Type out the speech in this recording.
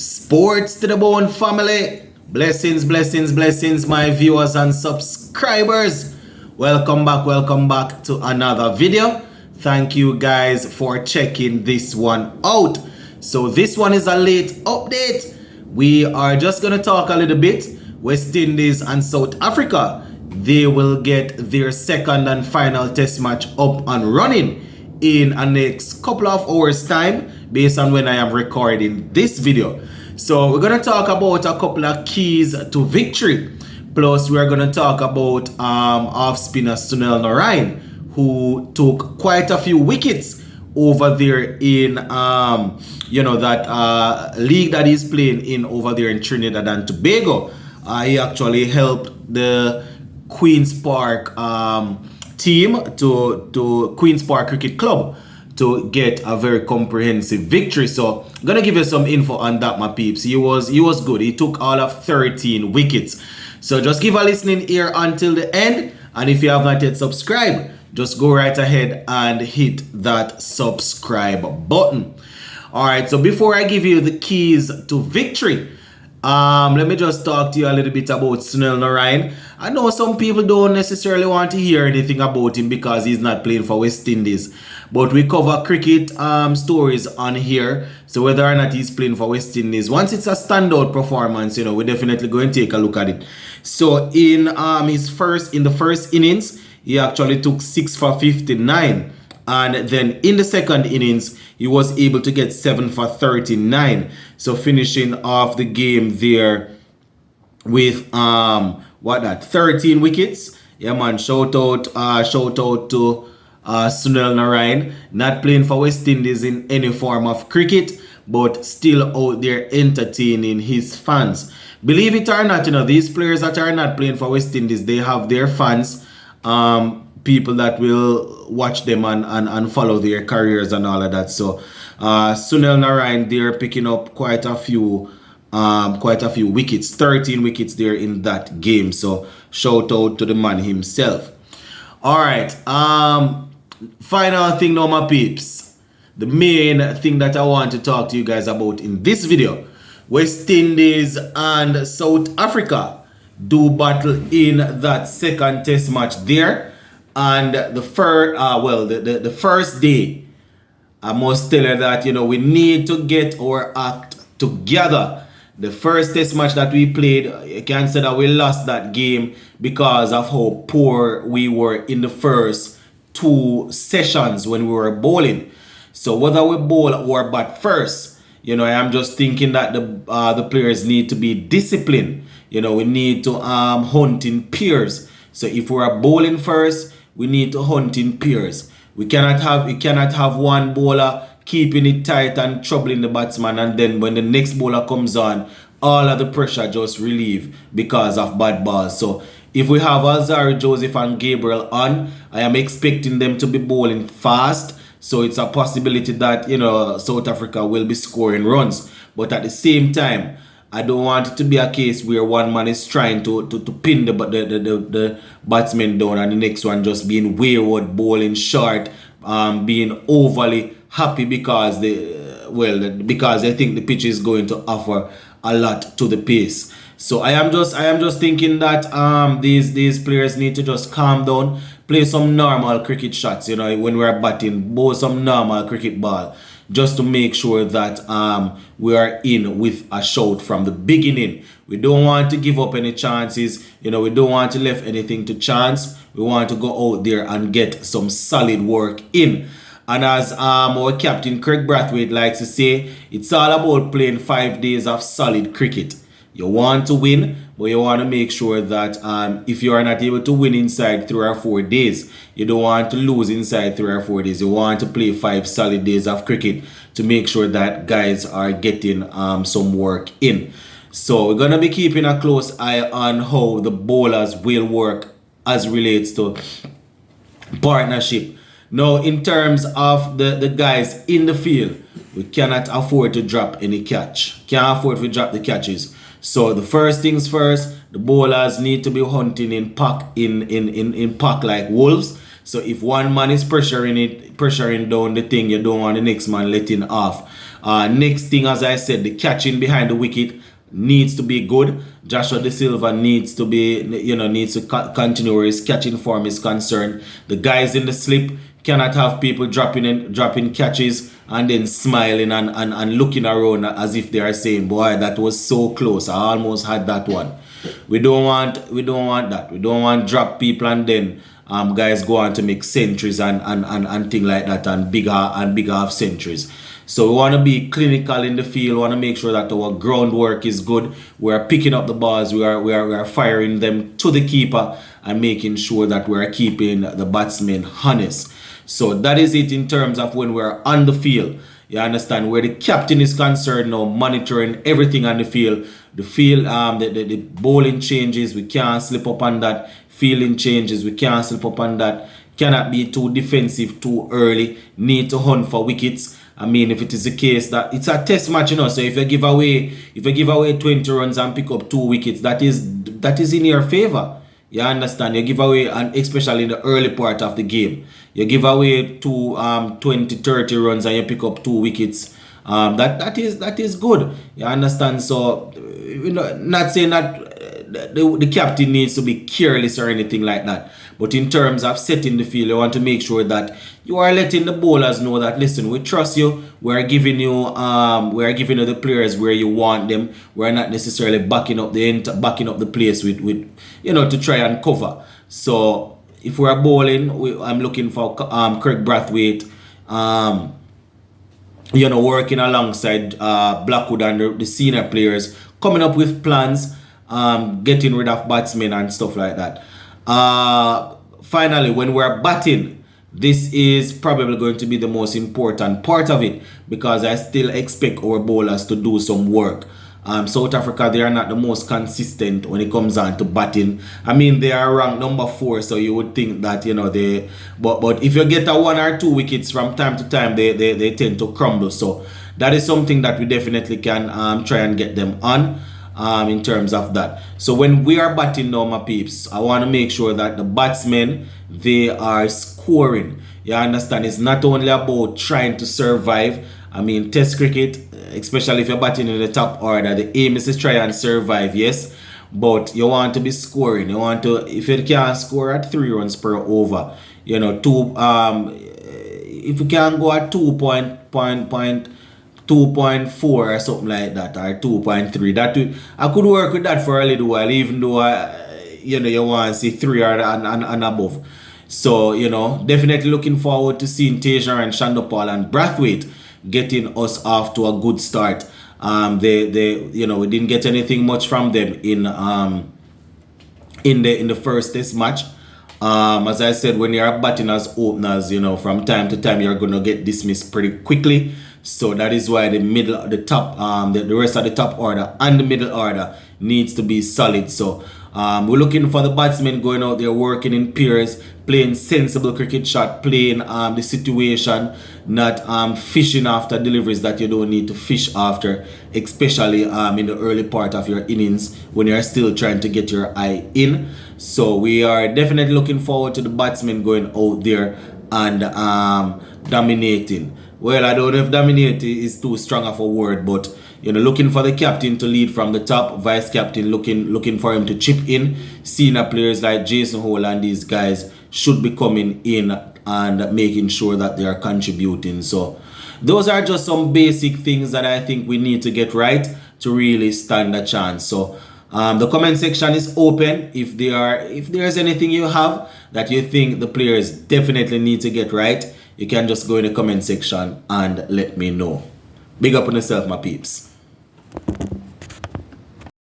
Sports to the bone family. Blessings, blessings, blessings, my viewers and subscribers. Welcome back to another video. Thank you guys for checking this one out. So this one is a late update. We are just going to talk a little bit. West Indies and South Africa, they will get their second and final test match up and running in a next couple of hours time based on when I am recording this video. So we're going to talk about a couple of keys to victory. Plus we're going to talk about off spinner Sunil Narine, who took quite a few wickets over there in that league that he's playing in over there in Trinidad and Tobago. He actually helped the Queen's Park team to Queen's Park Cricket Club to get a very comprehensive victory. So I'm gonna give you some info on that, my peeps. He was good. He took all of 13 wickets. So just give a listening ear until the end, and if you have not yet subscribed, just go right ahead and hit that subscribe button. All right, so before I give you the keys to victory, let me just talk to you a little bit about Sunil Narine. I know some people don't necessarily want to hear anything about him because he's not playing for West Indies. But we cover cricket stories on here. So whether or not he's playing for West Indies, once it's a standout performance, we're definitely going to take a look at it. So in the first innings, he actually took 6 for 59. And then in the second innings, he was able to get 7 for 39. So finishing off the game there with 13 wickets. Yeah, man. Shout out to Sunil Narine, not playing for West Indies in any form of cricket, but still out there entertaining his fans. Believe it or not, these players that are not playing for West Indies, they have their fans. People that will watch them and follow their careers and all of that. So Sunil Narine, they're picking up quite a few wickets, 13 wickets there in that game. So shout out to the man himself. All right, final thing now, my peeps. The main thing that I want to talk to you guys about in this video: West Indies and South Africa do battle in that second test match there. And the first day, I must tell you that we need to get our act together. The first test match that we played, you can say that we lost that game because of how poor we were in the first two sessions when we were bowling. So whether we bowl or bat first, I am just thinking that the players need to be disciplined. We need to hunt in pairs. So if we are bowling first, we need to hunt in pairs. We cannot have one bowler keeping it tight and troubling the batsman, and then when the next bowler comes on, all of the pressure just relieve because of bad balls. So if we have Alzarri, Joseph and Gabriel on, I am expecting them to be bowling fast. So it's a possibility that South Africa will be scoring runs. But at the same time, I don't want it to be a case where one man is trying to pin the batsman down and the next one just being wayward, bowling short, being overly happy because they think the pitch is going to offer a lot to the pace. So I am just thinking that these players need to just calm down, play some normal cricket shots, when we're batting, bowl some normal cricket ball, just to make sure that we are in with a shout from the beginning. We don't want to give up any chances. We don't want to leave anything to chance. We want to go out there and get some solid work in. And as our captain Craig Brathwaite likes to say, it's all about playing 5 days of solid cricket. You want to win, but you want to make sure that if you are not able to win inside 3 or 4 days, you don't want to lose inside 3 or 4 days. You want to play 5 solid days of cricket to make sure that guys are getting some work in. So we're going to be keeping a close eye on how the bowlers will work as relates to partnership. Now, in terms of the guys in the field, we cannot afford to drop any catch. Can't afford to drop the catches. So the first things first, the bowlers need to be hunting in pack in pack like wolves. So if one man is pressuring down the thing, you don't want the next man letting off Next thing, as I said, the catching behind the wicket needs to be good. Joshua De Silva needs to be, needs to continue where his catching form is concerned. The guys in the slip cannot have people dropping catches and then smiling and looking around as if they are saying, boy, that was so close. I almost had that one. We don't want that. We don't want drop people and then guys go on to make centuries and things like that and bigger half centuries. So we want to be clinical in the field. We want to make sure that our groundwork is good. We are picking up the balls. We are firing them to the keeper and making sure that we are keeping the batsmen honest. So that is it in terms of when we're on the field. You understand where the captain is concerned now, monitoring everything on the field. The field, the bowling changes, we can't slip up on that. Fielding changes, we can't slip up on that. Cannot be too defensive too early. Need to hunt for wickets. I mean, if it is the case that it's a test match, so if you give away 20 runs and pick up 2 wickets, that is in your favor. You understand? You give away, and especially in the early part of the game, you give away 20, 30 runs and you pick up 2 wickets. That is good. You understand? So, not saying that the captain needs to be careless or anything like that. But in terms of setting the field, you want to make sure that you are letting the bowlers know that, listen, we trust you. We are giving you the players where you want them. We are not necessarily backing up the place with to try and cover. So if we are bowling, I'm looking for Craig Brathwaite, working alongside Blackwood and the senior players, coming up with plans, getting rid of batsmen and stuff like that. Finally, when we're batting, this is probably going to be the most important part of it, because I still expect our bowlers to do some work. South Africa, they are not the most consistent when it comes on to batting. I mean, they are ranked number 4, so you would think that but if you get a 1 or 2 wickets from time to time, they tend to crumble. So that is something that we definitely can try and get them on. In terms of that. So when we are batting now, my peeps, I want to make sure that the batsmen, they are scoring. You understand? It's not only about trying to survive. I mean, test cricket, especially if you're batting in the top order, the aim is to try and survive, yes, but you want to be scoring. You want to, if you can score at 3 runs per over, if you can go at 2.4 or something like that, or 2.3. That I could work with that for a little while, even though you want to see 3 and above. So definitely looking forward to seeing Teja and Shandopal and Brathwaite getting us off to a good start. We didn't get anything much from them in the first test match. As I said, when you're batting as openers, from time to time you're gonna get dismissed pretty quickly. So that is why the rest of the top order and the middle order needs to be solid. So we're looking for the batsmen going out there, working in pairs, playing sensible cricket shot, playing the situation, not fishing after deliveries that you don't need to fish after, especially in the early part of your innings when you're still trying to get your eye in. So we are definitely looking forward to the batsmen going out there and dominating. Well, I don't know if dominate is too strong of a word, but looking for the captain to lead from the top, vice captain looking for him to chip in. Senior players like Jason Hole and these guys should be coming in and making sure that they are contributing. So those are just some basic things that I think we need to get right to really stand a chance. So the comment section is open. If there's anything you have that you think the players definitely need to get right, you can just go in the comment section and let me know. Big up on yourself, my peeps.